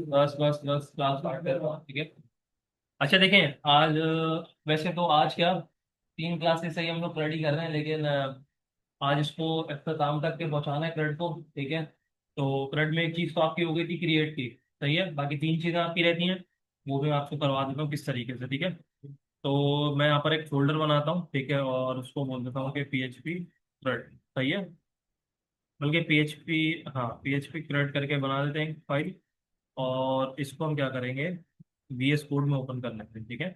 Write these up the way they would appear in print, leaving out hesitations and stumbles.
बस बस बस क्लास स्टार्ट कर रहा हूँ, ठीक है। अच्छा देखें, आज वैसे तो आज क्या 3 क्लासेस से ही हम लोग रेडी कर रहे हैं, लेकिन आज इसको अख्ताम तक के पहुंचाना है क्रेड को, ठीक है। तो क्रेड में एक चीज़ तो आपकी हो गई थी क्रिएट की, सही है। बाकी 3 चीज़ें आपकी रहती हैं, वो भी मैं आपको करवा देता हूँ किस तरीके से, ठीक है। तो मैं यहाँ पर एक फोल्डर बनाता हूँ, ठीक है, और उसको बोल देता हूँ कि PHP क्रेड, सही है। बल्कि PHP, हाँ PHP क्रिएट करके बना देते हैं एक फाइल, और इसको हम क्या करेंगे, VS कोड में ओपन कर लेते हैं, ठीक है।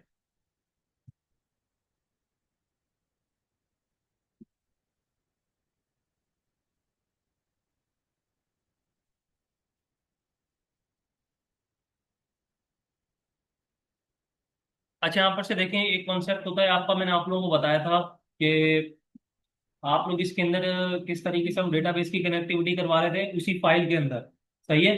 अच्छा, यहाँ पर से देखें, एक कॉन्सेप्ट होता है आपका, मैंने आप लोगों को बताया था कि आप लोग इसके अंदर किस तरीके से हम डेटाबेस की कनेक्टिविटी करवा रहे थे उसी फाइल के अंदर, सही है।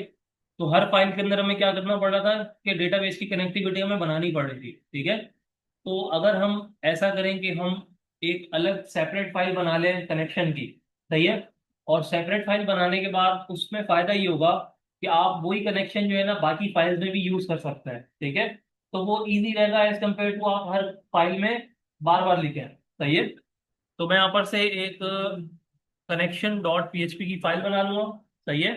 तो हर फाइल के अंदर हमें क्या करना पड़ रहा था कि डेटाबेस की कनेक्टिविटी हमें बनानी पड़ रही थी, ठीक है। तो अगर हम ऐसा करें कि हम एक अलग सेपरेट फाइल बना लें कनेक्शन की, सही है। और सेपरेट फाइल बनाने के बाद उसमें फायदा ये होगा कि आप वही कनेक्शन जो है ना बाकी फाइल्स में भी यूज कर सकते हैं, ठीक है। तो वो इजी रहेगा एज कम्पेयर टू आप हर फाइल में बार बार लिखें, सही है। तो मैं यहाँ पर से एक कनेक्शन डॉट पीएचपी की फाइल बना लूंगा, सही है।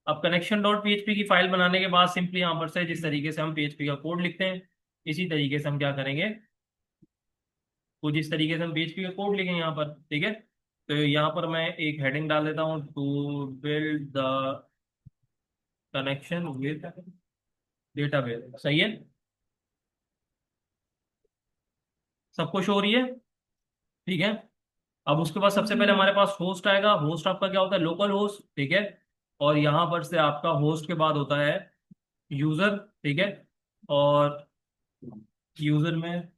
अब कनेक्शन डॉट पीएचपी की फाइल बनाने के बाद सिंपली यहाँ पर से जिस तरीके से हम पीएचपी का कोड लिखते हैं, इसी तरीके से हम क्या करेंगे, कुछ इस तरीके से हम पीएचपी का कोड लिखेंगे यहाँ पर, ठीक है। तो यहाँ पर मैं एक हेडिंग डाल देता हूँ, to build the connection with database, सही है। सब कुछ हो रही है, ठीक है। अब उसके बाद सबसे पहले हमारे पास होस्ट आएगा। होस्ट आपका क्या होता है, लोकल होस्ट, ठीक है। और यहाँ पर से आपका होस्ट के बाद होता है यूजर, ठीक है। और यूजर में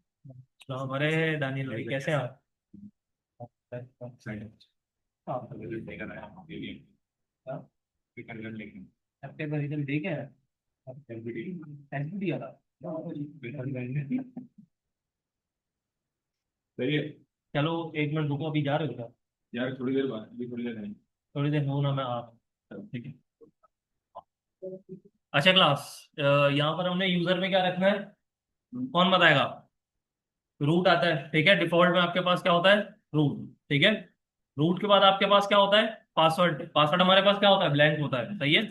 हमारे दानियल भाई कैसे हैं आप? हाँ, हाँ, आपके घर इधर ठीक है। थैंक दिया था। सही है। चलो 1 मिनट रुको, अभी जा रहे हो क्या? यार थोड़ी देर बाद, अभी थोड़ी देर नहीं, थोड़ी देर हो ना, मैं आ रहा हूँ, ठीक है। अच्छा क्लास, यहाँ पर हमने यूजर में क्या रखना है, कौन बताएगा? रूट आता है, ठीक है। डिफॉल्ट में आपके पास क्या होता है, रूट, ठीक है। रूट के बाद आपके पास क्या होता है, पासवर्ड। पासवर्ड हमारे पास क्या होता है, ब्लैंक होता है, सही है।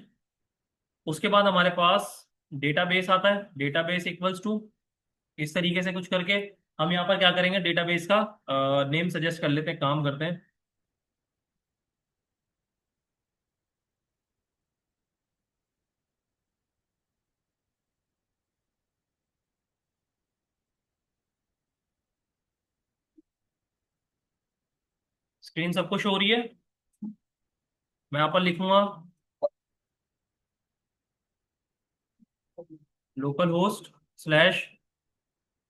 उसके बाद हमारे पास डेटाबेस आता है, डेटाबेस इक्वल्स टू इस तरीके से कुछ करके हम यहाँ पर क्या करेंगे, डेटाबेस का नेम सजेस्ट कर लेते हैं, काम करते हैं। स्क्रीन सबको शो हो रही है। मैं यहाँ पर लिखूंगा लोकल होस्ट स्लैश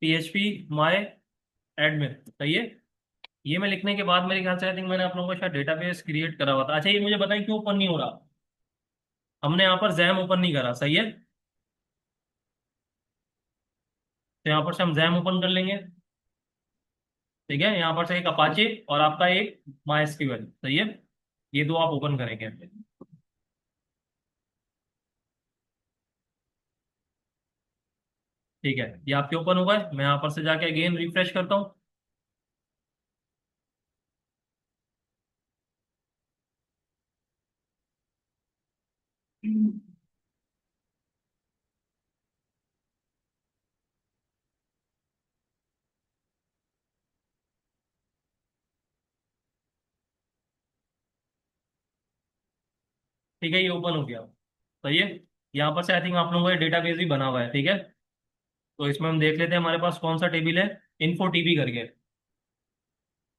PHP माई एडमिन, सही है। ये मैं लिखने के बाद मेरे ख्याल से आई थिंक मैंने आप लोगों का शायद डेटाबेस क्रिएट करा हुआ था। अच्छा, ये मुझे बताएं क्यों ओपन नहीं हो रहा, हमने यहाँ पर जैम ओपन नहीं करा, सही है। तो यहाँ पर से हम जैम ओपन कर लेंगे, ठीक है। यहाँ पर से एक अपाचे और आपका एक MySQL, सही है। ये दो आप ओपन करेंगे, ठीक है। ये आपके ओपन हो गए। मैं यहाँ पर से जाके अगेन रिफ्रेश करता हूँ। ठीक है, ये ओपन हो गया, सही है। यहाँ पर से आई थिंक आप लोगों का डेटाबेस भी बना हुआ है, ठीक है। तो इसमें हम देख लेते हैं हमारे पास कौन सा टेबल है, इन्फो टीबी करके।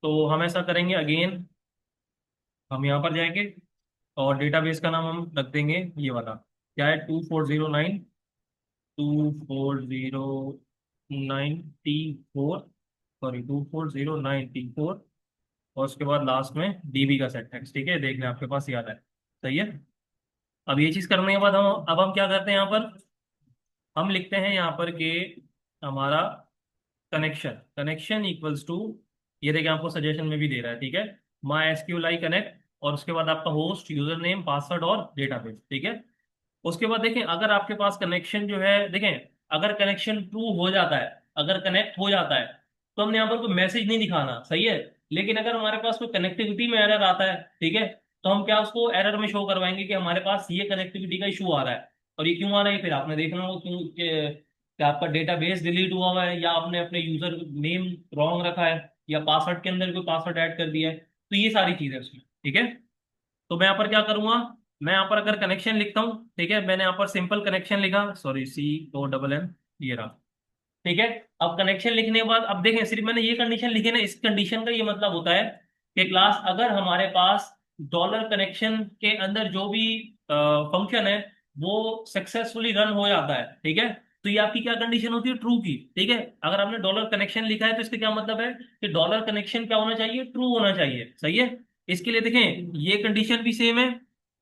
तो हम ऐसा करेंगे अगेन, हम यहाँ पर जाएंगे और डेटाबेस का नाम हम रख देंगे ये वाला, क्या है, 2409, 2409T4, और उसके बाद लास्ट में DB का सेट है, ठीक है। देख लें आपके पास याद है, सही है। अब ये चीज़ करने के बाद हम क्या करते हैं यहाँ पर, हम लिखते हैं यहाँ पर कि हमारा कनेक्शन, कनेक्शन इक्वल्स टू, ये देखिए आपको सजेशन में भी दे रहा है, ठीक है, माई एसक्यूएल आई कनेक्ट, और उसके बाद आपका होस्ट, यूजर नेम, पासवर्ड और डेटाबेस, ठीक है। उसके बाद देखें अगर आपके पास कनेक्शन जो है, देखें अगर कनेक्शन ट्रू हो जाता है, अगर कनेक्ट हो जाता है, तो हमने यहाँ पर कोई मैसेज नहीं दिखाना, सही है। लेकिन अगर हमारे पास कोई कनेक्टिविटी में एरर आता है, ठीक है, तो हम क्या उसको एरर में शो करवाएंगे कि हमारे पास ये कनेक्टिविटी का इशू आ रहा है। और ये क्यों आ रहा है फिर आपने देखना होगा, क्यों कि आपका डेटाबेस डिलीट हुआ हुआ है, या आपने अपने यूजर नेम रॉन्ग रखा है, या पासवर्ड के अंदर कोई पासवर्ड ऐड कर दिया है, तो ये सारी चीजें उसमें, ठीक है। तो मैं यहाँ पर क्या करूंगा, मैं यहाँ पर अगर कनेक्शन लिखता हूँ, ठीक है, मैंने यहाँ पर सिंपल कनेक्शन लिखा, सॉरी CONN, ये रहा, ठीक है। अब कनेक्शन लिखने के बाद अब देखें, सिर्फ मैंने ये कंडीशन लिखी ना, इस कंडीशन का ये मतलब होता है कि क्लास अगर हमारे पास डॉलर कनेक्शन के अंदर जो भी फंक्शन है वो सक्सेसफुली रन हो जाता है, ठीक है, तो ये आपकी क्या कंडीशन होती है, ट्रू की, ठीक है। अगर आपने डॉलर कनेक्शन लिखा है तो इसका क्या मतलब है कि डॉलर कनेक्शन क्या होना चाहिए, ट्रू होना चाहिए, सही है। इसके लिए देखें ये कंडीशन भी सेम है,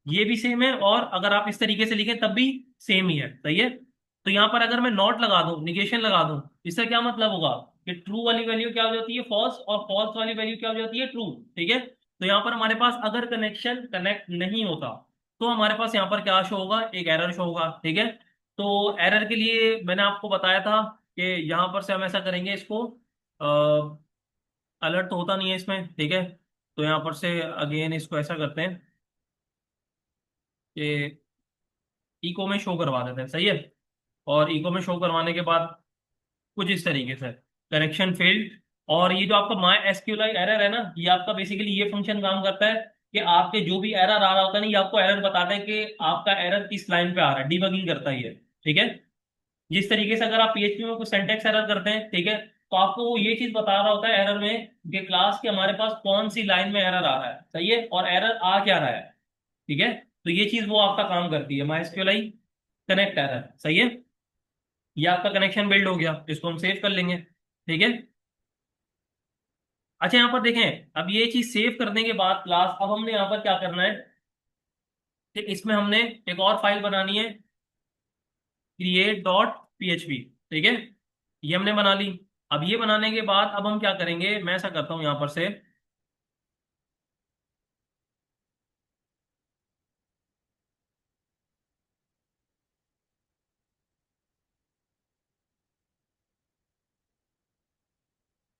ये भी सेम है, और अगर आप इस तरीके से लिखें तब भी सेम ही है, सही है। तो यहाँ पर अगर मैं नॉट लगा दूं, निगेशन लगा दूं, इससे क्या मतलब होगा कि ट्रू वाली वैल्यू क्या हो जाती है, फॉल्स, और फॉल्स वाली वैल्यू क्या हो जाती है, ट्रू, ठीक है। तो यहाँ पर हमारे पास अगर कनेक्शन कनेक्ट नहीं होता तो हमारे पास यहाँ पर क्या शो होगा, एक एरर शो होगा, ठीक है। तो एरर के लिए मैंने आपको बताया था कि यहाँ पर से हम ऐसा करेंगे इसको, अलर्ट तो होता नहीं है इसमें, ठीक है। तो यहाँ पर से अगेन इसको ऐसा करते हैं कि इको में शो करवा देते हैं, सही है। और इको में शो करवाने के बाद कुछ इस तरीके से, कनेक्शन फेल्ड। और ये जो आपका माई एसक्यूएल एरर है ना, ये आपका बेसिकली ये फंक्शन काम करता है कि आपके जो भी एरर आ रहा होता है ना, ये आपको एरर बताता है कि आपका एरर किस लाइन पे आ रहा है, डिबगिंग करता है ये, ठीक है। जिस तरीके से अगर आप PHP में कोई सिंटेक्स एरर करते हैं, ठीक है, तो आपको वो ये चीज बता रहा होता है एरर में कि क्लास के हमारे पास कौन सी लाइन में एरर आ रहा है, सही है, और एरर आ क्या रहा है, ठीक है। तो ये चीज वो आपका काम करती है, माई एसक्यूएल कनेक्ट एरर, सही है। ये आपका कनेक्शन बिल्ड हो गया, इसको हम सेव कर लेंगे, ठीक है। अच्छा यहाँ पर देखें, अब ये चीज सेव करने के बाद क्लास, अब हमने यहाँ पर क्या करना है कि इसमें हमने एक और फाइल बनानी है, create.php, ठीक है, ये हमने बना ली। अब ये बनाने के बाद अब हम क्या करेंगे, मैं ऐसा करता हूँ यहाँ पर से,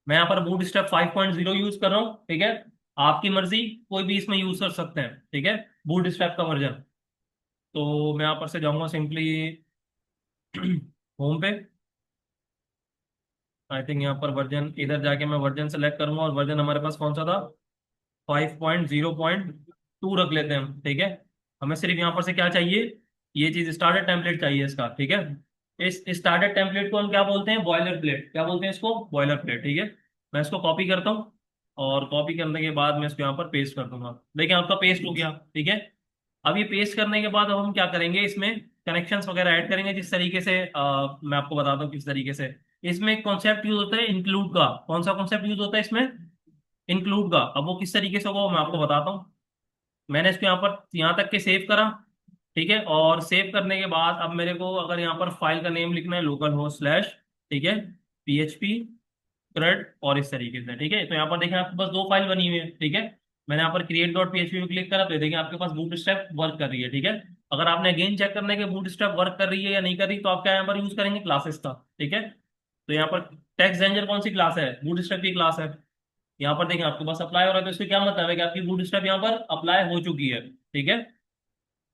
मैं यहाँ पर बूट स्ट्रैप 5.0 यूज कर रहा हूँ, ठीक है। आपकी मर्जी, कोई भी इसमें यूज कर सकते हैं, ठीक है, बूट स्ट्रैप का वर्जन। तो मैं यहाँ पर से जाऊंगा सिंपली होम पे, आई थिंक यहाँ पर वर्जन, इधर जाके मैं वर्जन सेलेक्ट करूंगा, और वर्जन हमारे पास कौन सा था, 5.0.2 रख लेते हैं हम, ठीक है। हमें सिर्फ यहाँ पर से क्या चाहिए, ये चीज स्टार्टर टेम्पलेट चाहिए इसका, ठीक है। इस स्टार्टर टेम्पलेट को हम क्या बोलते हैं, बॉयलर प्लेट, क्या बोलते हैं इसको, बॉयलर प्लेट, ठीक है। मैं इसको कॉपी करता हूँ, और कॉपी करने के बाद मैं इसको यहाँ पर पेस्ट कर दूंगा, देखिए आपका पेस्ट हो गया, ठीक है। अब ये पेस्ट करने के बाद अब हम क्या करेंगे, इसमें कनेक्शंस वगैरह ऐड करेंगे, जिस तरीके से मैं आपको बताता हूँ किस तरीके से। इसमें एक कॉन्सेप्ट यूज होता है इंक्लूड का, कौन सा कॉन्सेप्ट यूज होता है इसमें, इंक्लूड का। अब वो किस तरीके से होगा वो मैं आपको बताता हूँ। मैंने इसको यहाँ पर यहाँ तक के सेव करा, ठीक है, और सेव करने के बाद अब मेरे को अगर यहाँ पर फाइल का नेम लिखना है, लोकल होस्ट स्लैश, ठीक है, PHP CRUD, और इस तरीके से, ठीक है। तो यहाँ पर देखें आपके पास दो फाइल बनी हुई है, ठीक है। मैंने यहाँ पर create.php में क्लिक करा, तो ये देखें आपके पास बूटस्ट्रैप वर्क कर रही है, ठीक है। अगर आपने अगेन चेक करना है कि बूटस्ट्रैप वर्क कर रही है या नहीं कर रही, तो आप क्या यहाँ पर यूज करेंगे, क्लासेस का, ठीक है। तो यहाँ पर टेक्स्ट रेंजर कौन सी क्लास है, बूटस्ट्रैप की क्लास है। यहाँ पर देखें आपके पास अप्लाई हो रहा है, तो इसका क्या मतलब है कि आपकी बूटस्ट्रैप यहाँ पर अप्लाई हो चुकी है, ठीक है।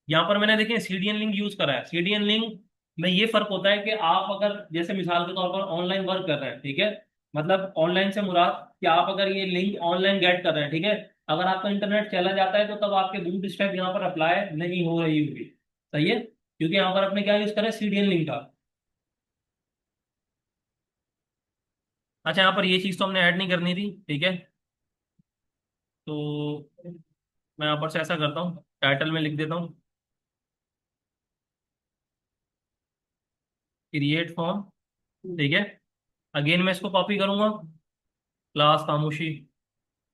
यहाँ पर मैंने देखें CDN लिंक यूज करा है, CDN लिंक में ये फर्क होता है कि आप अगर जैसे मिसाल के तौर पर ऑनलाइन वर्क कर रहे हैं, ठीक है, मतलब ऑनलाइन से मुराद कि आप अगर ये लिंक ऑनलाइन गेट कर रहे हैं, ठीक है, अगर आपका इंटरनेट चला जाता है तो तब आपके बूटस्ट्रैप यहाँ पर अप्लाई नहीं हो रही होगी, सही है, क्योंकि यहाँ पर आपने क्या यूज करा है, CDN लिंक का। अच्छा यहाँ पर ये चीज तो हमने ऐड नहीं करनी थी, ठीक है। तो मैं यहाँ पर से ऐसा करता हूँ, टाइटल में लिख देता हूँ क्रिएट फॉर्म, ठीक है। अगेन मैं इसको कॉपी करूंगा, क्लास खामोशी,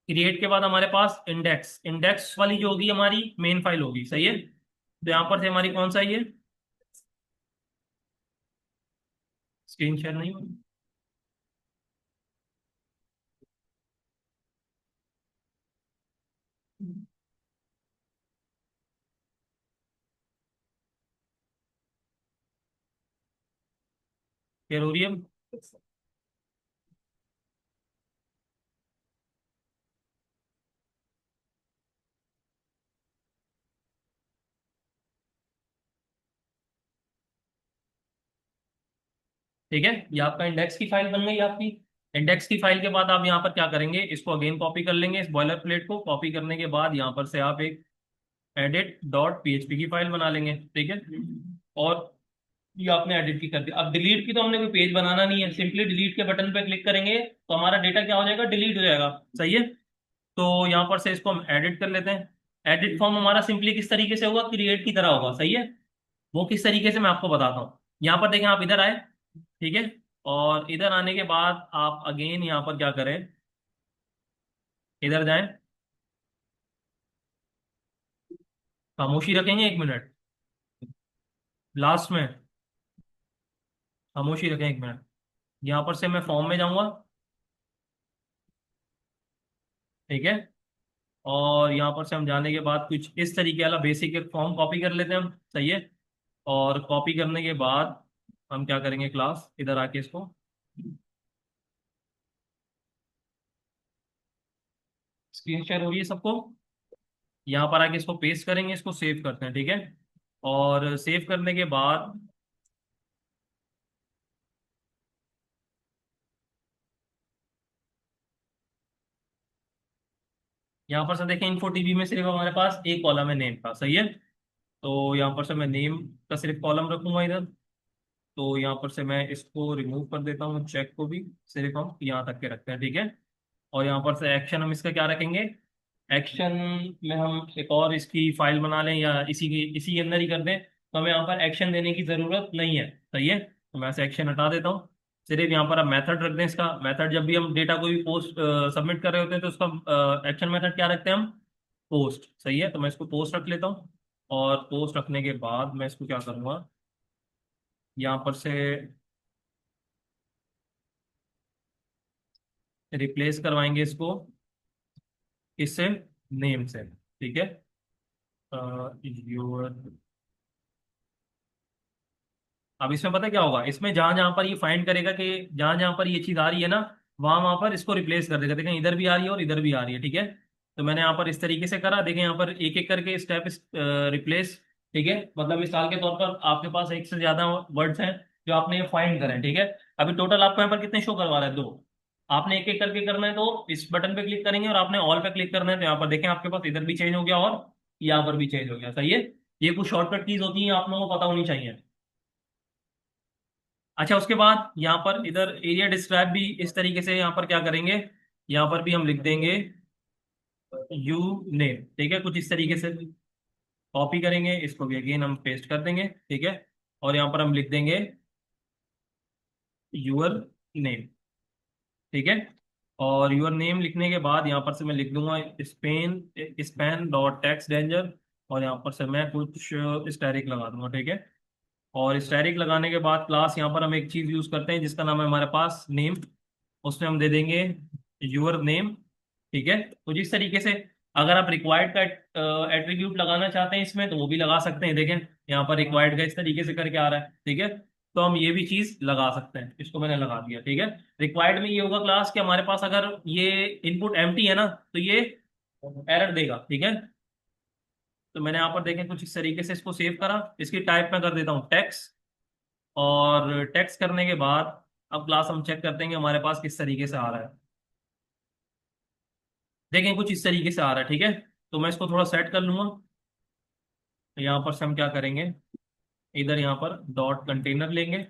क्रिएट के बाद हमारे पास इंडेक्स, इंडेक्स वाली जो होगी हमारी मेन फाइल होगी, सही है। तो यहाँ पर से हमारी कौन सा ये स्क्रीन शेयर नहीं हुई, टेरोरियम। ठीक है, ये आपका इंडेक्स की फाइल बन गई आपकी। इंडेक्स की फाइल के बाद आप यहाँ पर क्या करेंगे, इसको अगेन कॉपी कर लेंगे, इस बॉयलर प्लेट को कॉपी करने के बाद यहाँ पर से आप एक एडिट डॉट पीएचपी की फाइल बना लेंगे। ठीक है, और ये आपने एडिट की कर दी। अब डिलीट की तो हमने कोई पेज बनाना नहीं है, सिंपली डिलीट के बटन पे क्लिक करेंगे तो हमारा डेटा क्या हो जाएगा, डिलीट हो जाएगा। सही है, तो यहाँ पर से इसको हम एडिट कर लेते हैं। एडिट फॉर्म हमारा सिंपली किस तरीके से होगा, क्रिएट की तरह होगा। सही है, वो किस तरीके से मैं आपको बताता हूँ। यहाँ पर देखें, आप इधर आए। ठीक है, और इधर आने के बाद आप अगेन यहाँ पर क्या करें, इधर जाएं, खामोशी रखेंगे 1 मिनट, लास्ट में खामोशी रखें 1 मिनट। यहाँ पर से मैं फॉर्म में जाऊंगा। ठीक है, और यहाँ पर से हम जाने के बाद कुछ इस तरीके वाला बेसिक एक फॉर्म कॉपी कर लेते हैं हम। सही है, और कॉपी करने के बाद हम क्या करेंगे, क्लास इधर आके इसको स्क्रीन शेयर हो रही है सबको, यहाँ पर आके इसको पेस्ट करेंगे, इसको सेव करते हैं। ठीक है, और सेव करने के बाद यहाँ पर से देखें, इन्फो टीवी में सिर्फ हमारे पास एक कॉलम है नेम का। सही है, तो यहाँ पर से मैं नेम का सिर्फ कॉलम रखूंगा इधर। तो यहाँ पर से मैं इसको रिमूव कर देता हूँ, चेक को भी सिर्फ हम यहाँ तक के रखते हैं। ठीक है, और यहाँ पर से एक्शन हम इसका क्या रखेंगे, एक्शन में हम एक और इसकी फाइल बना लें या इसी के अंदर ही कर दें, तो हमें यहाँ पर एक्शन देने की जरूरत नहीं है। सही है, तो मैं ऐसे एक्शन हटा देता हूँ। सिर्फ यहाँ पर आप मेथड रख दें, इसका मेथड जब भी हम डेटा को भी पोस्ट सबमिट कर रहे होते हैं तो उसका एक्शन मेथड क्या रखते हैं हम, पोस्ट। सही है, तो मैं इसको पोस्ट रख लेता हूँ। और पोस्ट रखने के बाद मैं इसको क्या करूँगा, यहाँ पर से रिप्लेस करवाएंगे इसको, इससे नेम से। ठीक है, योर, अब इसमें पता है क्या होगा, इसमें जहां जहां पर ये फाइंड करेगा कि जहां जहां पर ये चीज आ रही है ना, वहां वहां पर इसको रिप्लेस कर देगा। देखें, इधर भी आ रही है और इधर भी आ रही है। ठीक है, तो मैंने यहाँ पर इस तरीके से करा। देखें, यहाँ पर एक एक करके स्टेप रिप्लेस। ठीक है, मतलब मिसाल के तौर पर आपके पास एक से ज्यादा वर्ड्स हैं जो आपने फाइंड करें। ठीक है, अभी टोटल आपको यहाँ पर कितने शो करवा रहा है, 2। आपने एक एक करके करना है तो इस बटन पे क्लिक करेंगे और आपने ऑल पे क्लिक करना है, तो यहाँ पर देखें आपके पास इधर भी चेंज हो गया और यहाँ पर भी चेंज हो गया। सही है, ये कुछ शॉर्टकट कीज होती हैं, आप लोगों को पता होनी चाहिए। अच्छा, उसके बाद यहाँ पर इधर एरिया डिस्क्राइब भी इस तरीके से यहाँ पर क्या करेंगे, यहाँ पर भी हम लिख देंगे यू नेम। ठीक है, कुछ इस तरीके से कॉपी करेंगे, इसको भी अगेन हम पेस्ट कर देंगे। ठीक है, और यहाँ पर हम लिख देंगे यूर नेम। ठीक है, और यूर नेम लिखने के बाद यहाँ पर से मैं लिख दूंगा Spain span dot tax danger, और यहाँ पर से मैं कुछ स्टैरिक लगा दूंगा। ठीक है, और स्टैरिक लगाने के बाद क्लास यहाँ पर हम एक चीज यूज करते हैं जिसका नाम है हमारे पास नेम, उसमें हम दे देंगे यूर नेम। ठीक है, तो जिस तरीके से अगर आप रिक्वायर्ड का एट्रीब्यूट लगाना चाहते हैं इसमें तो वो भी लगा सकते हैं। देखें, यहाँ पर रिक्वायर्ड का इस तरीके से करके आ रहा है। ठीक है, तो हम ये भी चीज लगा सकते हैं, इसको मैंने लगा दिया। ठीक है, रिक्वायर्ड में ये होगा क्लास कि हमारे पास अगर ये इनपुट एम्प्टी है ना तो ये एरर देगा। ठीक है, तो मैंने यहाँ पर देखें कुछ इस तरीके से इसको सेव करा, इसकी टाइप में कर देता हूँ टेक्स्ट, और टेक्स्ट करने के बाद अब क्लास हम चेक करते हैं कि हमारे पास किस तरीके से आ रहा है। देखें, कुछ इस तरीके से आ रहा है। ठीक है, तो मैं इसको थोड़ा सेट कर लूंगा। तो यहाँ पर से हम क्या करेंगे, इधर यहाँ पर डॉट कंटेनर लेंगे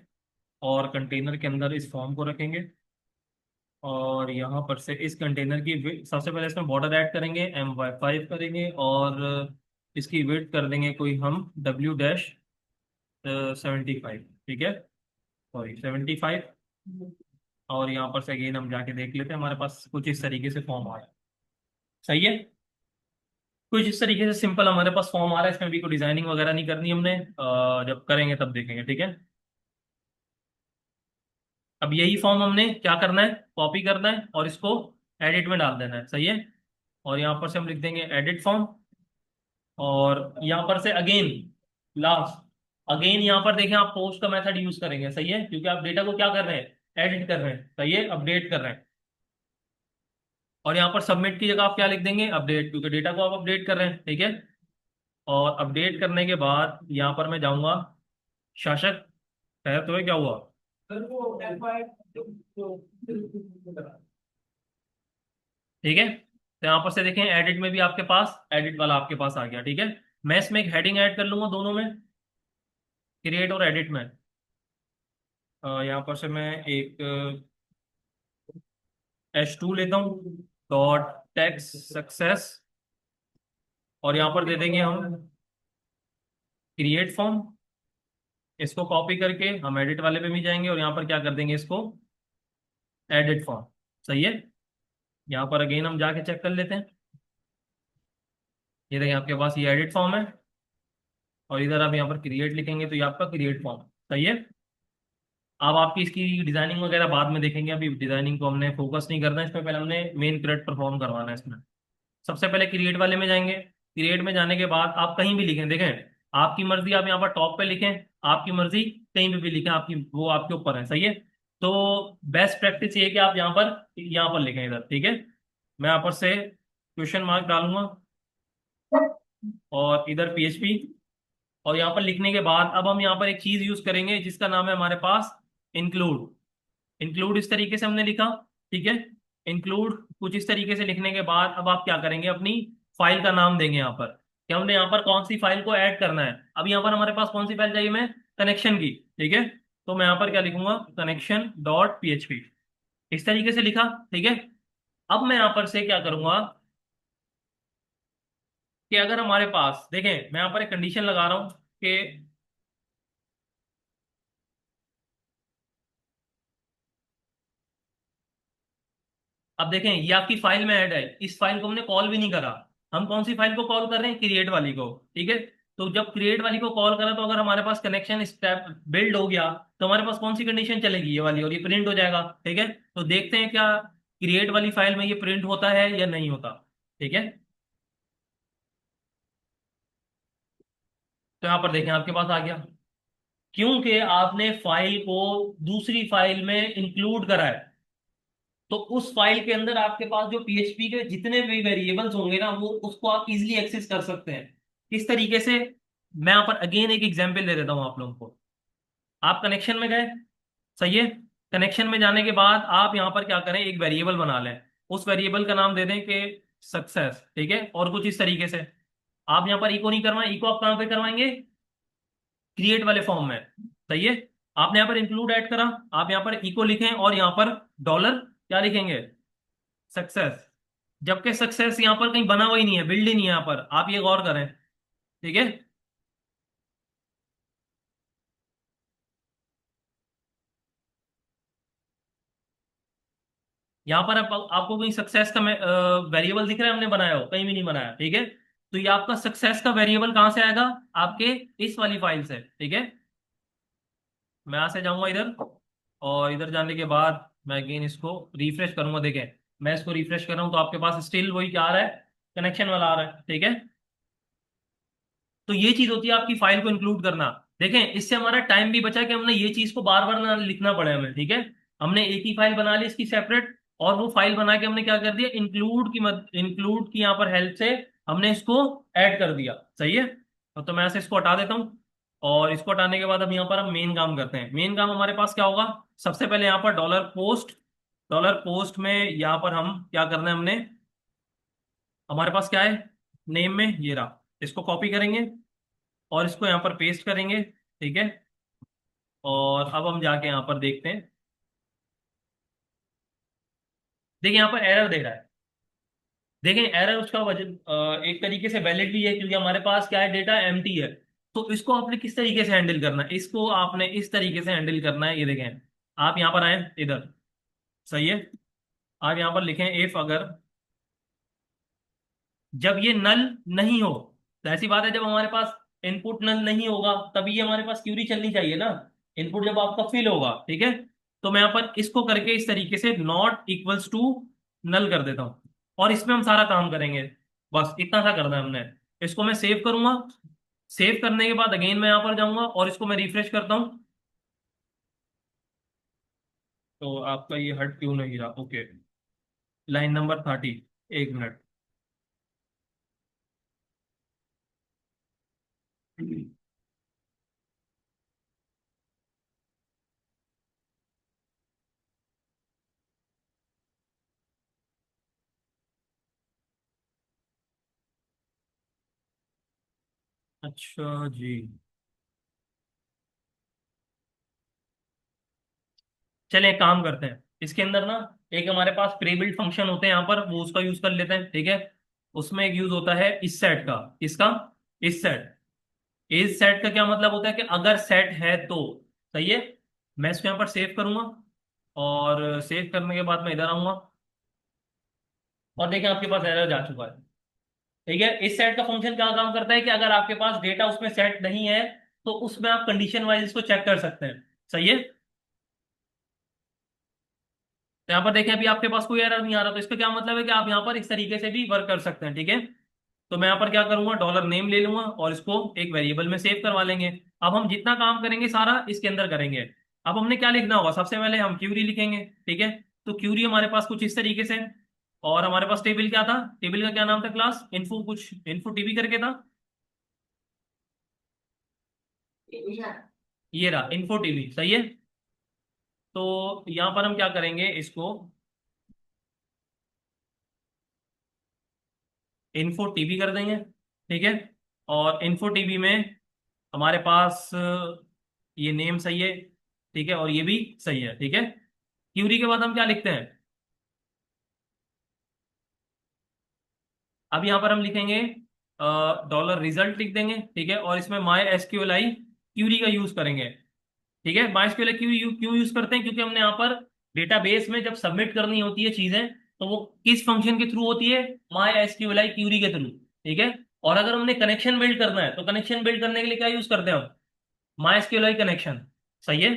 और कंटेनर के अंदर इस फॉर्म को रखेंगे, और यहाँ पर से इस कंटेनर की सबसे पहले इसमें बॉर्डर ऐड करेंगे, MY5 करेंगे, और इसकी विड्थ कर देंगे कोई हम W-75। ठीक है, सॉरी 75। और यहाँ पर से अगेन हम जाके देख लेते हैं, हमारे पास कुछ इस तरीके से फॉर्म आ रहा है। सही है, कुछ इस तरीके से सिंपल हमारे पास फॉर्म आ रहा है, इसमें भी कोई डिजाइनिंग वगैरह नहीं करनी हमने, जब करेंगे तब देखेंगे। ठीक है, अब यही फॉर्म हमने क्या करना है, कॉपी करना है और इसको एडिट में डाल देना है। सही है, और यहाँ पर से हम लिख देंगे एडिट फॉर्म। और यहाँ पर से अगेन लास्ट, अगेन यहाँ पर देखें आप पोस्ट का मेथड यूज करेंगे, सही है, क्योंकि आप डेटा को क्या कर रहे हैं, एडिट कर रहे हैं, सही है, अपडेट कर रहे हैं। और यहाँ पर सबमिट की जगह आप क्या लिख देंगे, अपडेट, क्योंकि डेटा को आप अपडेट कर रहे हैं, ठीक है। और अपडेट करने के बाद यहाँ पर मैं जाऊंगा शासक, खैर तो क्या हुआ, ठीक है। तो यहाँ पर से देखें एडिट में भी आपके पास एडिट वाला आपके पास आ गया, ठीक है। मैं इसमें एक हेडिंग ऐड कर लूंगा दोनों में, क्रिएट और एडिट में। यहाँ पर से मैं एक H2 लेता हूँ, डॉट टेक्स्ट सक्सेस। और यहाँ पर दे देंगे हम क्रिएट फॉर्म। इसको कॉपी करके हम एडिट वाले पे भी जाएंगे और यहाँ पर क्या कर देंगे, इसको एडिट फॉर्म, सही है। यहाँ पर अगेन हम जाके चेक कर लेते हैं। ये देखिए आपके पास ये एडिट फॉर्म है, और इधर आप यहाँ पर क्रिएट लिखेंगे तो ये आपका क्रिएट फॉर्म, सही है। अब आपकी इसकी डिजाइनिंग वगैरह बाद में देखेंगे, अभी डिजाइनिंग को हमने फोकस नहीं करना है इसमें, पहले हमने मेन क्रिएट परफॉर्म करवाना है इसमें। सबसे पहले क्रिएट वाले में जाएंगे। क्रिएट में जाने के बाद आप कहीं भी लिखें, देखें आपकी मर्जी, आप यहाँ पर टॉप पे लिखें, आपकी मर्जी कहीं पे भी लिखें, आपकी वो आपके ऊपर है, सही है। तो बेस्ट प्रैक्टिस ये है कि आप यहाँ पर लिखें इधर, ठीक है। मैं यहाँ पर से क्वेश्चन मार्क डालूंगा और इधर PHP। और यहाँ पर लिखने के बाद अब हम यहाँ पर एक चीज यूज करेंगे जिसका नाम है हमारे पास इंक्लूड। इंक्लूड इस तरीके से हमने लिखा, ठीक है। इंक्लूड कुछ इस तरीके से लिखने के बाद अब आप क्या करेंगे, अपनी फाइल का नाम देंगे यहाँ पर, कि हमने यहाँ पर कौन सी फाइल को ऐड करना है। अब यहाँ पर हमारे पास कौन सी फाइल चाहिए, मैं कनेक्शन की, ठीक है। तो मैं यहाँ पर क्या लिखूंगा, कनेक्शन डॉट PHP, इस तरीके से लिखा, ठीक है। अब मैं यहाँ पर से क्या करूंगा कि अगर हमारे पास देखें, मैं यहाँ पर एक कंडीशन लगा रहा हूं कि अब देखें ये आपकी फाइल में ऐड है, इस फाइल को हमने कॉल भी नहीं करा। हम कौन सी फाइल को कॉल कर रहे हैं, क्रिएट वाली को, ठीक है। तो जब क्रिएट वाली को कॉल करा तो अगर हमारे पास कनेक्शन स्टेप बिल्ड हो गया तो हमारे पास कौन सी कंडीशन चलेगी, ये वाली, और ये प्रिंट हो जाएगा, ठीक है। तो देखते हैं क्या क्रिएट वाली फाइल में ये प्रिंट होता है या नहीं होता, ठीक है। तो यहाँ पर देखें आपके पास आ गया, क्योंकि आपने फाइल को दूसरी फाइल में इंक्लूड करा है। तो उस फाइल के अंदर आपके पास जो PHP के जितने भी वेरिएबल्स होंगे ना, वो उसको आप इजीली एक्सेस कर सकते हैं। किस तरीके से, मैं यहाँ पर अगेन एक एग्जांपल दे देता हूँ आप लोगों को। आप कनेक्शन में गए, सही है। कनेक्शन में जाने के बाद आप यहाँ पर क्या करें, एक वेरिएबल बना लें। उस वेरिएबल का नाम दे दें कि सक्सेस, ठीक है। और कुछ इस तरीके से आप यहाँ पर इको नहीं करवाएं, इको आप कहाँ पे करवाएंगे, क्रिएट वाले फॉर्म में, सही है। आपने यहाँ पर इंक्लूड ऐड करा, आप यहाँ पर इको लिखें और यहाँ पर डॉलर क्या लिखेंगे, सक्सेस। जबकि सक्सेस यहाँ पर कहीं बना हुआ ही नहीं है, बिल्ड ही नहीं है यहाँ पर, आप ये गौर करें, ठीक है। यहाँ पर आपको कहीं सक्सेस का वेरिएबल दिख रहा है हमने बनाया हो, कहीं भी नहीं बनाया, ठीक है। तो ये आपका सक्सेस का वेरिएबल कहाँ से आएगा, आपके इस वाली फाइल से, ठीक है। मैं यहाँ से जाऊंगा इधर, और इधर जाने के बाद मैं अगेन इसको रिफ्रेश करूंगा, देखें मैं इसको रिफ्रेश कर रहा हूँ तो आपके पास स्टिल वही क्या आ रहा है, कनेक्शन वाला आ रहा है, ठीक है। तो ये चीज होती है आपकी फाइल को इंक्लूड करना। देखें इससे हमारा टाइम भी बचा कि हमने ये चीज को बार बार ना लिखना पड़े हमें, ठीक है। हमने एक ही फाइल बना ली इसकी सेपरेट, और वो फाइल बना के हमने क्या कर दिया, इंक्लूड की यहाँ पर हेल्प से हमने इसको ऐड कर दिया, सही है। तो मैं ऐसे इसको हटा देता हूँ। और इसको हटाने के बाद अब यहाँ पर हम मेन काम करते हैं। मेन काम हमारे पास क्या होगा, सबसे पहले यहाँ पर डॉलर पोस्ट में यहाँ पर हम क्या करना है, हमने हमारे पास क्या है, नेम में ये रहा, इसको कॉपी करेंगे और इसको यहाँ पर पेस्ट करेंगे, ठीक है। और अब हम जाके यहाँ पर देखते हैं, देखिए यहाँ पर एरर दे रहा है। देखें एरर उसका वजह एक तरीके से वैलिड भी है, क्योंकि हमारे पास क्या है, डेटा एम्प्टी है। तो इसको आपने किस तरीके से हैंडल करना है, इसको आपने इस तरीके से हैंडल करना है, ये देखें आप यहाँ पर आए इधर, सही है। आप यहाँ पर लिखें इफ, अगर जब ये नल नहीं हो, तो ऐसी बात है जब हमारे पास इनपुट नल नहीं होगा तभी ये हमारे पास क्यूरी चलनी चाहिए ना। इनपुट जब आपका फिल होगा, ठीक है। तो मैं यहाँ पर इसको करके इस तरीके से नॉट इक्वल्स टू नल कर देता हूं, और इसमें हम सारा काम करेंगे। बस इतना सा करना है हमने। इसको मैं सेव करूंगा। सेव करने के बाद अगेन मैं यहाँ पर जाऊंगा और इसको मैं रिफ्रेश करता हूँ। तो आपका ये हट क्यों नहीं रहा? Okay, line number 30। एक मिनट। अच्छा जी। चलिए एक काम करते हैं, इसके अंदर ना एक हमारे पास प्री बिल्ट फंक्शन होते हैं यहाँ पर, वो उसका यूज कर लेते हैं, ठीक है। उसमें एक यूज होता है इस सेट का। इसका इस सेट इस सेट का क्या मतलब होता है कि अगर सेट है तो। सही है। मैं इसको यहाँ पर सेव करूंगा और सेव करने के बाद मैं इधर आऊंगा और देखिए आपके पास एरर जा चुका है। ठीक है, इस सेट का फंक्शन क्या काम करता है कि अगर आपके पास डेटा उसमें सेट नहीं है तो उसमें आप कंडीशन वाइज इसको चेक कर सकते हैं। सही है। तो यहाँ पर देखें अभी आपके पास कोई एरर नहीं आ रहा, तो इसका क्या मतलब है कि आप यहाँ पर इस तरीके से भी वर्क कर सकते हैं, ठीक है। तो मैं यहाँ पर क्या करूंगा, डॉलर नेम ले लूंगा और इसको एक वेरिएबल में सेव करवा लेंगे। अब हम जितना काम करेंगे सारा इसके अंदर करेंगे। अब हमने क्या लिखना होगा, सबसे पहले हम क्यूरी लिखेंगे, ठीक है। तो क्यूरी हमारे पास कुछ इस तरीके से है। और हमारे पास टेबल क्या था, टेबल का क्या नाम था, क्लास इन्फो, कुछ इन्फो टीबी करके था। ये रहा इन्फो टीबी, सही है। तो यहाँ पर हम क्या करेंगे, इसको इन्फो टीबी कर देंगे, ठीक है। और इन्फो टीबी में हमारे पास ये नेम सही है, ठीक है, और ये भी सही है, ठीक है। क्यूरी के बाद हम क्या लिखते हैं, अब यहाँ पर हम लिखेंगे डॉलर रिजल्ट लिख देंगे, ठीक है। और इसमें माई एसक्यूएल आई क्यूरी का यूज करेंगे, ठीक है। माई एसक्यूएल क्यों क्यों यूज करते हैं, क्योंकि हमने यहाँ पर डेटाबेस में जब सबमिट करनी होती है चीजें, तो वो किस फंक्शन के थ्रू होती है, माई एसक्यूएल आई क्यूरी के थ्रू, ठीक है। और अगर हमने कनेक्शन बिल्ड करना है तो कनेक्शन बिल्ड करने के लिए क्या यूज करते हैं हम, माई एसक्यूएल आई कनेक्शन। सही है।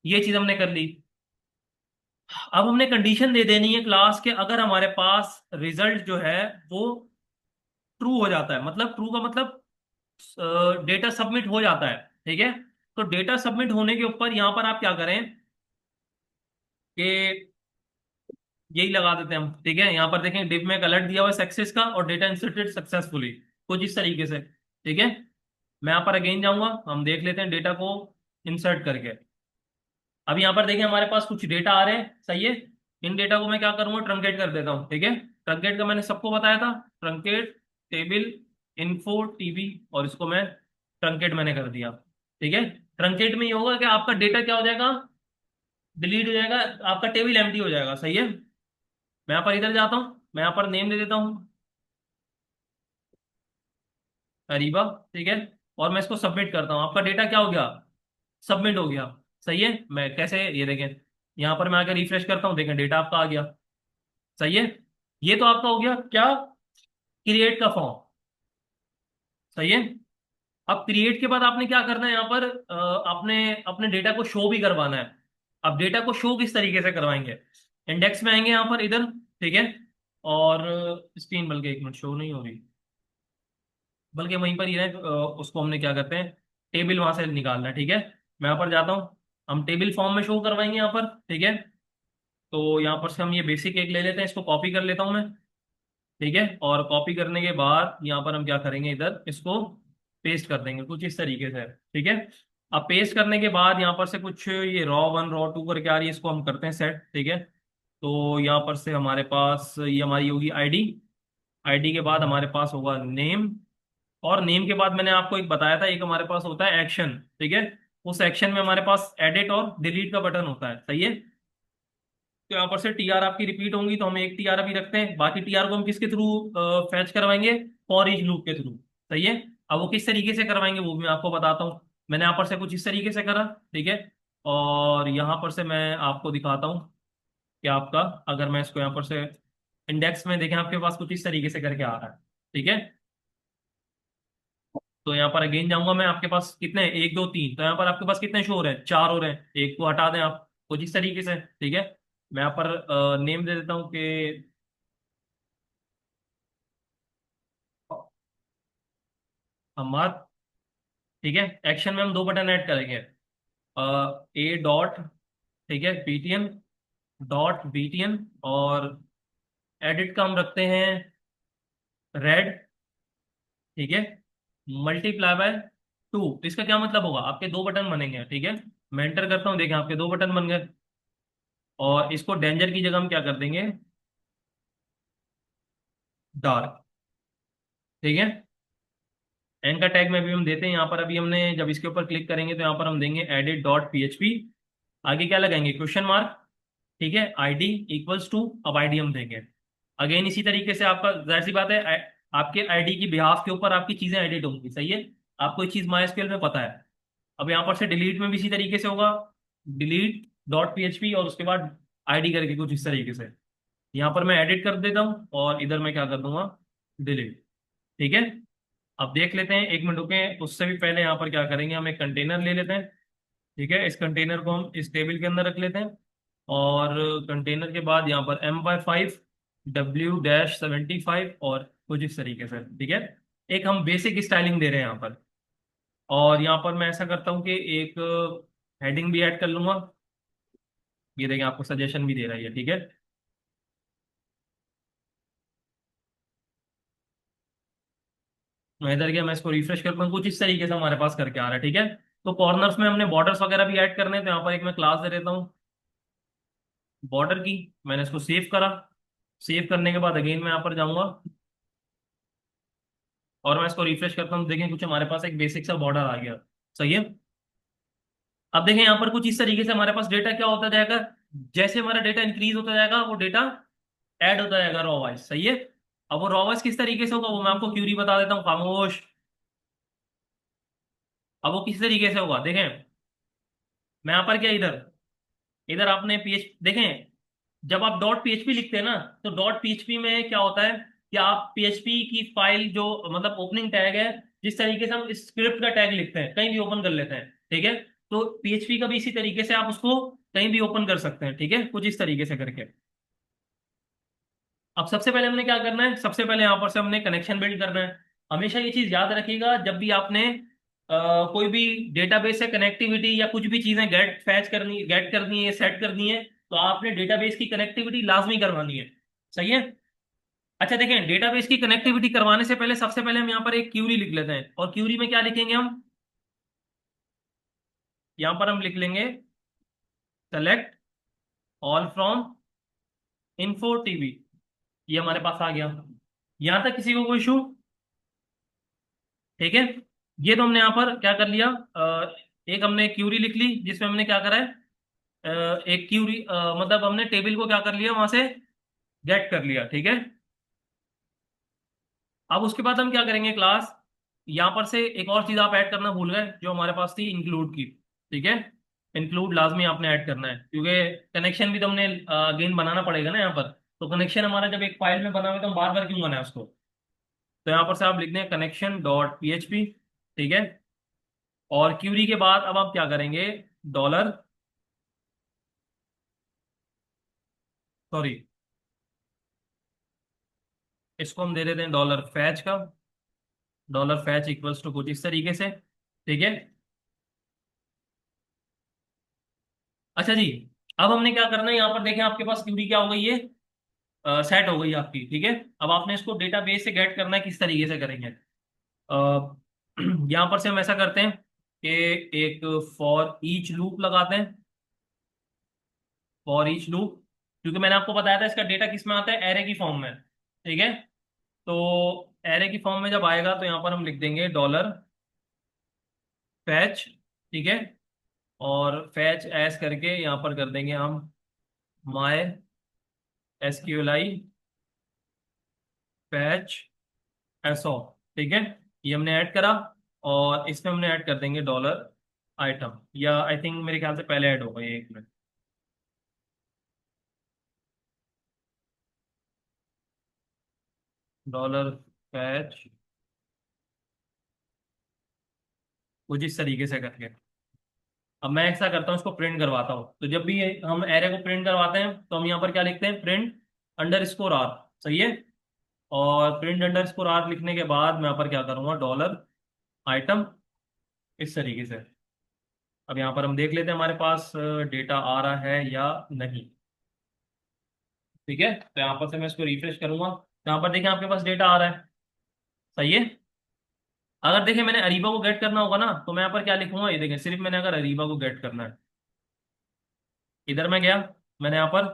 ये चीज हमने कर ली। अब हमने कंडीशन दे देनी है क्लास के, अगर हमारे पास रिजल्ट जो है वो ट्रू हो जाता है, मतलब ट्रू का मतलब डेटा सबमिट हो जाता है, ठीक है। तो डेटा सबमिट होने के ऊपर यहां पर आप क्या करें कि यही लगा देते हैं हम, ठीक है। यहां पर देखें डिव में एक अलर्ट दिया हुआ है सक्सेस का और डेटा इंसर्टेड सक्सेसफुली, कुछ इस तरीके से, ठीक है। मैं यहाँ पर अगेन जाऊंगा, हम देख लेते हैं डेटा को इंसर्ट करके। अब यहाँ पर देखिए हमारे पास कुछ डेटा आ रहे हैं, सही है। इन डेटा को मैं क्या करूंगा, ट्रंकेट कर देता हूँ, ठीक है। ट्रंकेट का मैंने सबको बताया था, ट्रंकेट टेबल इन्फो टीबी, और इसको मैं ट्रंकेट मैंने कर दिया, ठीक है। ट्रंकेट में ये होगा कि आपका डेटा क्या हो जाएगा, डिलीट हो जाएगा, आपका टेबल एम्प्टी हो जाएगा, सही है। मैं यहाँ पर इधर जाता हूँ, मैं यहाँ पर नेम दे देता हूँ अरीबा, ठीक है। और मैं इसको सबमिट करता हूँ, आपका डेटा क्या हो गया, सबमिट हो गया। सही है। मैं कैसे, ये देखें, यहाँ पर मैं आकर रिफ्रेश करता हूँ, देखें डेटा आपका आ गया। सही है। ये तो आपका हो गया क्या, क्रिएट का फॉर्म। सही है। अब क्रिएट के बाद आपने क्या करना है, यहाँ पर आपने अपने डेटा को शो भी करवाना है। अब डेटा को शो किस तरीके से करवाएंगे, इंडेक्स में आएंगे यहाँ पर इधर, ठीक है। और स्क्रीन, बल्कि एक मिनट, शो नहीं हो रही, बल्कि वहीं पर ही है, उसको हमने क्या करते हैं, टेबल वहां से निकालना है, ठीक है। मैं यहाँ पर जाता हूँ, हम टेबल फॉर्म में शो करवाएंगे यहाँ पर, ठीक है। तो यहाँ पर से हम ये बेसिक एक ले लेते हैं, इसको कॉपी कर लेता हूँ मैं, ठीक है। और कॉपी करने के बाद यहाँ पर हम क्या करेंगे, इधर इसको पेस्ट कर देंगे कुछ इस तरीके से, ठीक है। अब पेस्ट करने के बाद यहाँ पर से कुछ ये रॉ 1 रॉ 2 करके आ रही है, इसको हम करते हैं सेट, ठीक है। तो यहाँ पर से हमारे पास ये हमारी होगी आईडी। आईडी के बाद हमारे पास होगा नेम। और नेम के बाद मैंने आपको एक बताया था, एक हमारे पास होता है एक्शन, ठीक है। उस एक्शन में हमारे पास एडिट और डिलीट का बटन होता है, सही है। तो यहाँ पर से टीआर आपकी रिपीट होंगी, तो हम एक टीआर अभी रखते हैं, बाकी टीआर को हम किसके थ्रू फैच करवाएंगे, फॉर ईच लूप के थ्रू। सही है। अब वो किस तरीके से करवाएंगे वो भी मैं आपको बताता हूँ। मैंने यहाँ पर से कुछ इस तरीके से करा, ठीक है। और यहाँ पर से मैं आपको दिखाता हूँ कि आपका, अगर मैं इसको यहाँ पर से इंडेक्स में देखें, आपके पास कुछ इस तरीके से करके आ रहा है, ठीक है। तो यहाँ पर अगेन जाऊंगा मैं, आपके पास कितने, 1 2 3, तो यहाँ पर आपके पास कितने शो हो रहे हैं, 4 हो रहे हैं, एक को हटा दें आप कुछ इस तरीके से, ठीक है। मैं यहाँ पर नेम दे देता हूँ कि हम बात, ठीक है। एक्शन में हम दो बटन ऐड करेंगे, ए डॉट, ठीक है, बीटीएन डॉट बीटीएन, और एडिट का हम रखते हैं रेड, ठीक है, मल्टीप्लाई बाय 2। इसका क्या मतलब होगा, आपके दो बटन बनेंगे, ठीक है। मैं एंटर करता हूँ, देखें आपके दो बटन बन गए। और इसको डेंजर की जगह हम क्या कर देंगे, डार्क, ठीक है। एन का टैग में भी हम देते हैं यहाँ पर, अभी हमने जब इसके ऊपर क्लिक करेंगे तो यहाँ पर हम देंगे एडिट डॉट पीएचपी, आगे क्या लगाएंगे, क्वेश्चन मार्क, ठीक है, आईडी इक्वल्स टू, अब आईडी हम देंगे। अगेन इसी तरीके से आपका जाहिर सी बात है, आपके आईडी की बिहाफ के ऊपर आपकी चीजें एडिट होंगी, सही है। आपको ये चीज माइस्क्वेल में पता है। अब यहाँ पर से डिलीट में भी इसी तरीके से होगा, डिलीट डॉट पीएचपी और उसके बाद आईडी करके कुछ इस तरीके से। यहाँ पर मैं एडिट कर देता हूँ और इधर मैं क्या कर दूंगा, डिलीट, ठीक है। अब देख लेते हैं, एक मिनट रुके, उससे भी पहले यहाँ पर क्या करेंगे, हम एक कंटेनर ले लेते हैं, ठीक है। इस कंटेनर को हम इस टेबल के अंदर रख लेते हैं, और कंटेनर के बाद यहाँ पर M/5 W-75 और कुछ इस तरीके से, ठीक है। एक हम बेसिक स्टाइलिंग दे रहे हैं यहाँ पर, और यहाँ पर मैं ऐसा करता हूँ कि एक हेडिंग भी ऐड कर लूंगा। ये देखें, आपको सजेशन भी दे रहा है ये, ठीक है। मैं इधर गया, मैं इसको रिफ्रेश करता हूँ, कुछ इस तरीके से हमारे पास करके आ रहा है, ठीक है। तो कॉर्नर्स में हमने बॉर्डर्स वगैरह भी ऐड करने हैं, तो यहाँ पर एक मैं क्लास दे देता हूँ बॉर्डर की। मैंने इसको सेव करा, सेव करने के बाद अगेन मैं यहाँ पर जाऊंगा और मैं इसको रिफ्रेश करता हूँ, देखें कुछ हमारे पास एक बेसिक सा बॉर्डर आ गया, सही है। अब देखें यहाँ पर कुछ इस तरीके से हमारे पास डेटा क्या होता जाएगा, जैसे हमारा डेटा इंक्रीज होता जाएगा वो डेटा ऐड होता जाएगा रॉ वाइज, सही है। अब वो रॉ वाइज किस तरीके से होगा वो मैं आपको क्यूरी बता देता हूँ, खामोश। अब वो किस तरीके से होगा देखें, मैं यहाँ पर क्या, इधर इधर आपने पीएच देखें, जब आप डॉट पीएचपी लिखते हैं ना, तो डॉट पीएचपी में क्या होता है कि आप पीएचपी की फाइल जो, मतलब ओपनिंग टैग है, जिस तरीके से हम स्क्रिप्ट का टैग लिखते हैं कहीं भी ओपन कर लेते हैं, ठीक है। तो पीएचपी का भी इसी तरीके से आप उसको कहीं भी ओपन कर सकते हैं, ठीक है, कुछ इस तरीके से करके। अब सबसे पहले हमने क्या करना है, सबसे पहले यहां पर से हमने कनेक्शन बिल्ड करना है। हमेशा ये चीज याद रखिएगा, जब भी आपने कोई भी डेटाबेस से कनेक्टिविटी या कुछ भी चीजें गेट करनी है, सेट करनी है, तो आपने डेटाबेस की कनेक्टिविटी लाजमी करवानी है, सही है। अच्छा देखें, डेटाबेस की कनेक्टिविटी करवाने से पहले सबसे पहले हम यहाँ पर एक क्यूरी लिख लेते हैं, और क्यूरी में क्या लिखेंगे हम, यहाँ पर हम लिख लेंगे select all from info TV, ये हमारे पास आ गया। यहां तक किसी को कोई इशू, ठीक है। ये तो हमने यहाँ पर क्या कर लिया, एक हमने क्यूरी लिख ली जिसमें हमने क्या करा है, एक क्यूरी, मतलब हमने टेबल को क्या कर लिया वहां से गेट कर लिया, ठीक है। अब उसके बाद हम क्या करेंगे क्लास, यहाँ पर से एक और चीज आप ऐड करना भूल गए जो हमारे पास थी, इंक्लूड की, ठीक है। इंक्लूड लाजमी आपने ऐड करना है, क्योंकि कनेक्शन भी तो हमने अगेन बनाना पड़ेगा ना यहाँ पर। तो कनेक्शन हमारा जब एक फाइल में बना हुआ है तो हम बार बार क्यों बनाए उसको। तो यहाँ पर से आप लिख दें कनेक्शन डॉट पीएचपी, ठीक है। और क्यूरी के बाद अब आप क्या करेंगे, डॉलर, सॉरी, इसको हम दे देते हैं डॉलर फैच का, डॉलर फैच इक्वल्स टू कुछ इस तरीके से, ठीक है। अच्छा जी, अब हमने क्या करना है, यहाँ पर देखें आपके पास क्यूरी क्या हो गई है, सेट हो गई आपकी, ठीक है। अब आपने इसको डेटाबेस से गेट करना है, किस तरीके से करेंगे, यहाँ पर से हम ऐसा करते हैं कि एक फॉर ईच लूप लगाते हैं, फॉर ईच लूप, क्योंकि मैंने आपको बताया था इसका डेटा किस में आता है, एरे की फॉर्म में, ठीक है। तो एरे की फॉर्म में जब आएगा तो यहाँ पर हम लिख देंगे डॉलर फैच, ठीक है। और फैच एस करके यहाँ पर कर देंगे हम माई एसक्यूएलआई फैच एसओ, ठीक है। ये हमने ऐड करा, और इसमें हमने ऐड कर देंगे डॉलर आइटम, या आई थिंक मेरे ख्याल से पहले ऐड होगा ये, एक मिनट, डॉलर फैच कुछ इस तरीके से करके। अब मैं ऐसा करता हूँ, इसको प्रिंट करवाता हूँ, तो जब भी हम एरे को प्रिंट करवाते हैं तो हम यहाँ पर क्या लिखते हैं, प्रिंट अंडर स्कोर आर, सही है। और प्रिंट अंडर स्कोर आर लिखने के बाद मैं यहाँ पर क्या करूँगा, डॉलर आइटम, इस तरीके से। अब यहाँ पर हम देख लेते हैं हमारे पास डेटा आ रहा है या नहीं। ठीक है, तो यहाँ पर से मैं इसको रिफ्रेश करूंगा, तो यहाँ पर देखें आपके पास डेटा आ रहा है। सही है। अगर देखें मैंने अरीबा को गेट करना होगा ना, तो मैं यहाँ पर क्या लिखूंगा, ये देखें, सिर्फ मैंने अगर अरीबा को गेट करना है, इधर मैं गया, मैंने यहाँ पर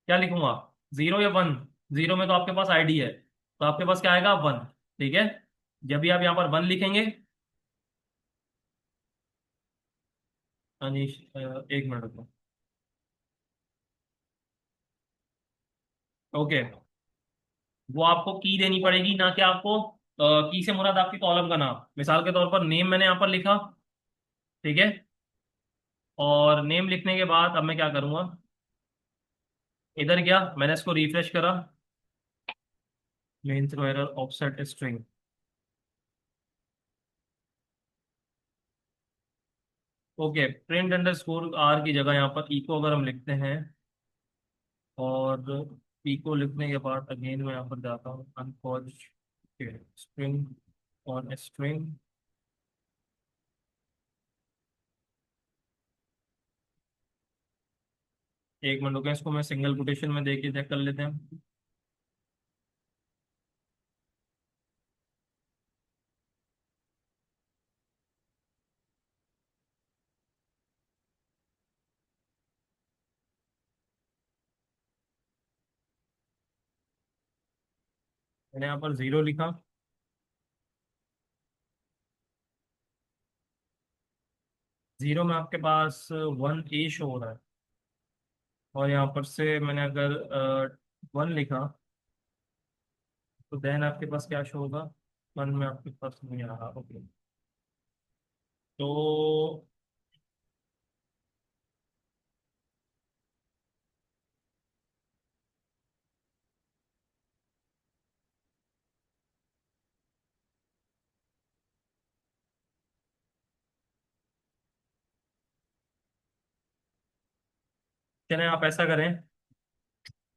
क्या लिखूंगा, 0 या 1। 0 में तो आपके पास आईडी है, तो आपके पास क्या आएगा, 1। ठीक है। जब भी आप यहाँ पर 1 लिखेंगे, अनिश, 1 मिनट रुको। ओके, वो आपको की देनी पड़ेगी ना, कि आपको की से मुराद आपकी कॉलम का नाम, मिसाल के तौर पर नेम मैंने यहाँ पर लिखा। ठीक है। और नेम लिखने के बाद अब मैं क्या करूंगा, इधर गया, मैंने इसको रिफ्रेश करा, main throw error offset string. Okay, print underscore R की जगह यहाँ पर इको अगर हम लिखते हैं, और इको लिखने के बाद अगेन मैं यहाँ पर जाता हूँ अनफॉर्च स्ट्रिंग ऑन स्ट्रिंग। 1 मिनट रुके, इसको मैं सिंगल कोटेशन में देके चेक कर लेते हैं। मैंने यहाँ पर 0 लिखा। 0 में आपके पास 1 ए शो हो रहा है, और यहाँ पर से मैंने अगर 1 लिखा, तो देन आपके पास क्या शो होगा, 1 में आपके पास नहीं आ रहा। ओके, तो चलें, आप ऐसा करें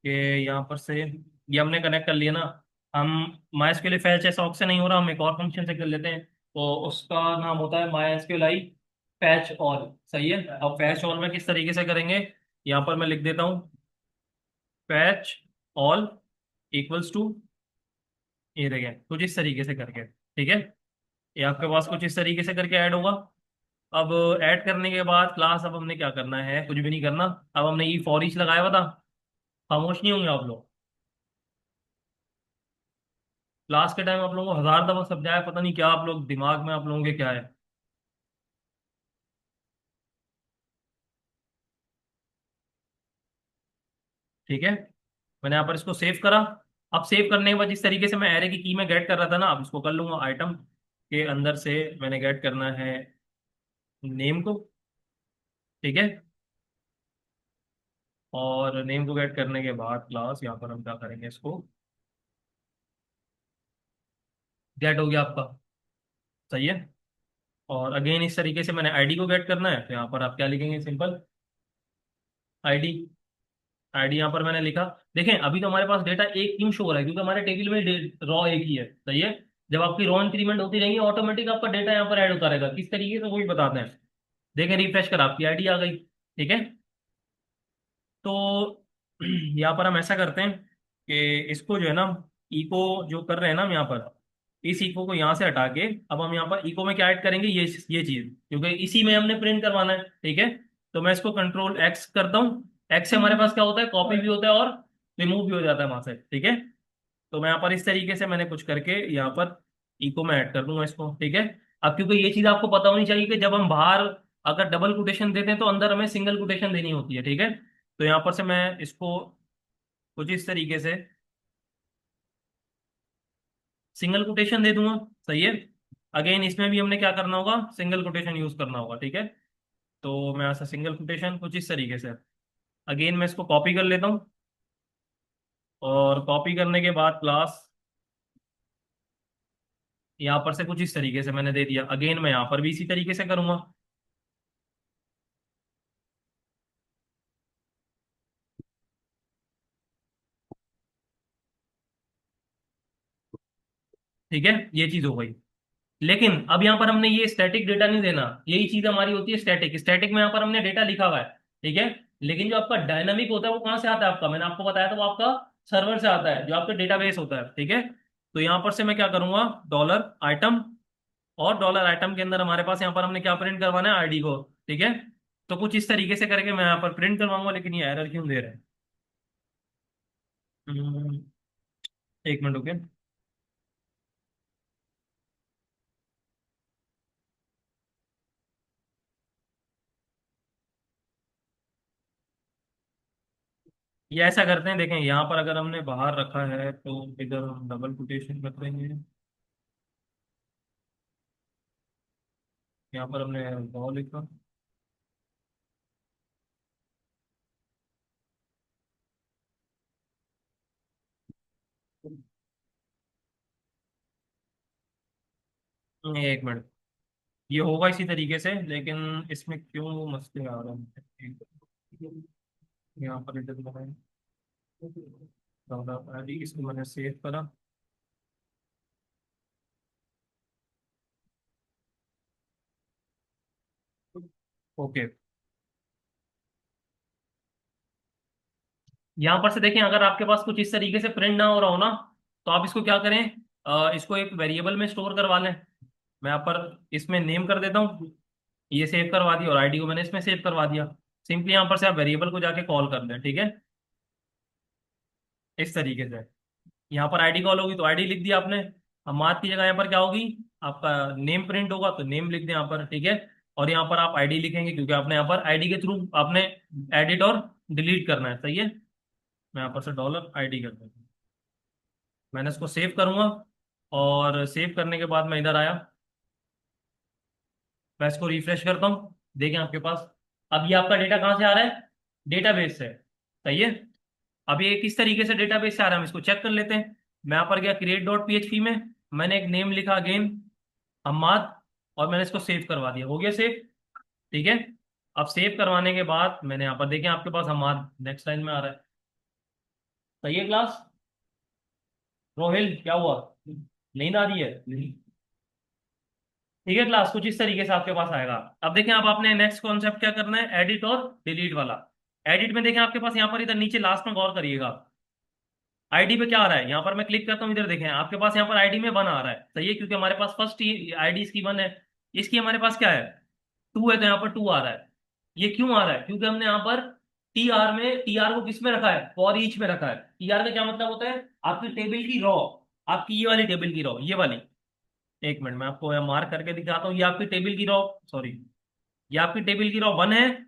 कि यहाँ पर से ये हमने कनेक्ट कर लिया ना, हम MySQL फैच ऐसा ऑप्शन नहीं हो रहा, हम एक और फंक्शन से कर लेते हैं, तो उसका नाम होता है MySQL आई फैच ऑल। सही है। अब फैच ऑल में किस तरीके से करेंगे, यहाँ पर मैं लिख देता हूँ, फैच ऑल इक्वल्स टू, ये देखें कुछ इस तरीके से करके। ठीक है, ये आपके पास कुछ इस तरीके से करके ऐड होगा। अब ऐड करने के बाद क्लास, अब हमने क्या करना है, कुछ भी नहीं करना। अब हमने ये फॉर ईच लगाया हुआ था, खामोश नहीं होंगे आप लोग। क्लास के टाइम आप लोगों को 1000 दफा समझाया, पता नहीं क्या आप लोग दिमाग में आप लोगों के क्या है। ठीक है, मैंने यहाँ पर इसको सेव करा। अब सेव करने के बाद जिस तरीके से मैं एरे की में गेट कर रहा था ना, अब इसको कर लूंगा, आइटम के अंदर से मैंने गेट करना है नेम को। ठीक है, और नेम को गेट करने के बाद क्लास, यहाँ पर हम क्या करेंगे, इसको गेट हो गया आपका। सही है। और अगेन इस तरीके से मैंने आईडी को गेट करना है, तो यहाँ पर आप क्या लिखेंगे, सिंपल आईडी। आईडी यहाँ पर मैंने लिखा। देखें अभी तो हमारे पास डेटा एक क्यों शो हो रहा है, क्योंकि हमारे टेबल में रॉ एक ही है। सही है। जब आपकी रॉ इंक्रीमेंट होती रहेंगी, ऑटोमेटिक आपका डेटा यहाँ पर ऐड होता रहेगा, किस तरीके से वही बताते हैं। देखें रिफ्रेश कर, आपकी आईडी आ गई। ठीक है। तो यहाँ पर हम ऐसा करते हैं कि इसको जो है ना, इको जो कर रहे हैं ना हम यहाँ पर, इस इको को यहाँ से हटा के, अब हम यहाँ पर इको में क्या ऐड करेंगे, ये चीज, क्योंकि इसी में हमने प्रिंट करवाना है। ठीक है, तो मैं इसको कंट्रोल एक्स करता हूँ। एक्स से हमारे पास क्या होता है, कॉपी भी होता है और रिमूव भी हो जाता है वहां से। ठीक है, तो मैं यहाँ पर इस तरीके से मैंने कुछ करके यहाँ पर इको में ऐड कर दूंगा इसको। ठीक है। अब क्योंकि ये चीज आपको पता होनी चाहिए कि जब हम बाहर अगर डबल कोटेशन देते हैं, तो अंदर हमें सिंगल कोटेशन देनी होती है। ठीक है, तो यहाँ पर से मैं इसको कुछ इस तरीके से सिंगल कोटेशन दे दूंगा। सही है। अगेन इसमें भी हमने क्या करना होगा, सिंगल कोटेशन यूज करना होगा। ठीक है, तो मैं ऐसा सिंगल कोटेशन कुछ इस तरीके से, अगेन मैं इसको कॉपी कर लेता हूँ, और कॉपी करने के बाद क्लास यहाँ पर से कुछ इस तरीके से मैंने दे दिया। अगेन मैं यहाँ पर भी इसी तरीके से करूंगा। ठीक है, ये चीज हो गई। लेकिन अब यहाँ पर हमने ये स्टैटिक डेटा नहीं देना, यही चीज हमारी होती है स्टैटिक। स्टैटिक में यहाँ पर हमने डेटा लिखा हुआ है, ठीक है। लेकिन जो आपका डायनामिक होता है वो कहाँ से आता है आपका, मैंने आपको बताया था वो आपका सर्वर से आता है, जो आपका डेटाबेस होता है, ठीक है। तो यहाँ पर से मैं क्या करूंगा, डॉलर आइटम, और डॉलर आइटम के अंदर हमारे पास यहाँ पर हमने क्या प्रिंट करवाना है, आईडी को, ठीक है। तो कुछ इस तरीके से करके मैं यहाँ पर प्रिंट करवाऊंगा, लेकिन ये एरर क्यों दे रहे हैं। हम्म, एक मिनट रुके। ये ऐसा करते हैं, देखें यहाँ पर अगर हमने बाहर रखा है तो इधर हम डबल कोटेशन कर देंगे। यहाँ पर हमने गौ लिखा। एक मिनट, ये होगा इसी तरीके से, लेकिन इसमें क्यों मसले आ रहे हैं। यहाँ पर इधर लगाएं, इसको मैंने सेव करा। ओके, यहाँ पर से देखें, अगर आपके पास कुछ इस तरीके से प्रिंट ना हो रहा हो ना, तो आप इसको क्या करें, इसको एक वेरिएबल में स्टोर करवा लें। मैं यहाँ पर इसमें नेम कर देता हूँ, ये सेव करवा दिया, और आईडी को मैंने इसमें सेव करवा दिया। सिंपली यहाँ पर से आप वेरिएबल को जाके कॉल कर दें, ठीक है, इस तरीके से। यहाँ पर आईडी कॉल होगी तो आईडी लिख दिया आपने। अब मार्क की जगह यहाँ पर क्या होगी, आपका नेम प्रिंट होगा तो नेम लिख दें यहाँ पर, ठीक है। और यहाँ पर आप आईडी लिखेंगे, क्योंकि आपने यहाँ पर आईडी के थ्रू आपने एडिट और डिलीट करना है, सही है। मैं यहाँ पर से डॉलर आईडी कर देता हूँ, मैंने इसको सेव करूंगा। और सेव करने के बाद मैं इधर आया, मैं इसको रिफ्रेश करता हूँ, देखें आपके पास अब ये आपका डेटा कहाँ से आ रहा है, डेटाबेस से, सही है। अब ये किस तरीके से डेटाबेस से आ रहा है हम इसको चेक कर लेते हैं। मैं यहाँ पर गया क्रिएट डॉट पीएचपी में, मैंने एक नेम लिखा अगेन, हम्माद, और मैंने इसको सेव करवा दिया, हो गया सेव, ठीक है। अब सेव करवाने के बाद मैंने यहाँ पर देखें आपके पास हम्माद नेक्स्ट लाइन में आ रहा है, सही है क्लास। रोहिल क्या हुआ, नींद आ रही है। ठीक है क्लास, कुछ इस तरीके से आपके पास आएगा। अब देखें, अब आपने नेक्स्ट कॉन्सेप्ट क्या करना है, एडिट और डिलीट वाला। एडिट में देखें आपके पास यहाँ पर इधर नीचे लास्ट में गौर करिएगा, आईडी पे क्या आ रहा है, यहाँ पर मैं क्लिक करता हूँ, इधर देखें आपके पास यहाँ पर आईडी में 1 आ रहा है, सही है, क्योंकि हमारे पास फर्स्ट आईडी इसकी 1 है। इसकी हमारे पास क्या है, 2 है, तो यहाँ पर 2 आ रहा है। ये क्यों आ रहा है, क्योंकि हमने यहाँ पर टीआर में, टीआर को किस में रखा है, फॉर ईच में रखा है। टीआर का क्या मतलब होता है, आपकी टेबल की रॉ, आपकी ये वाली टेबल की रॉ, ये वाली। एक मिनट मैं आपको मार्क करके दिखाता हूँ, ये आपकी टेबल की रॉ, सॉरी, ये आपकी टेबल की रॉ 1 है।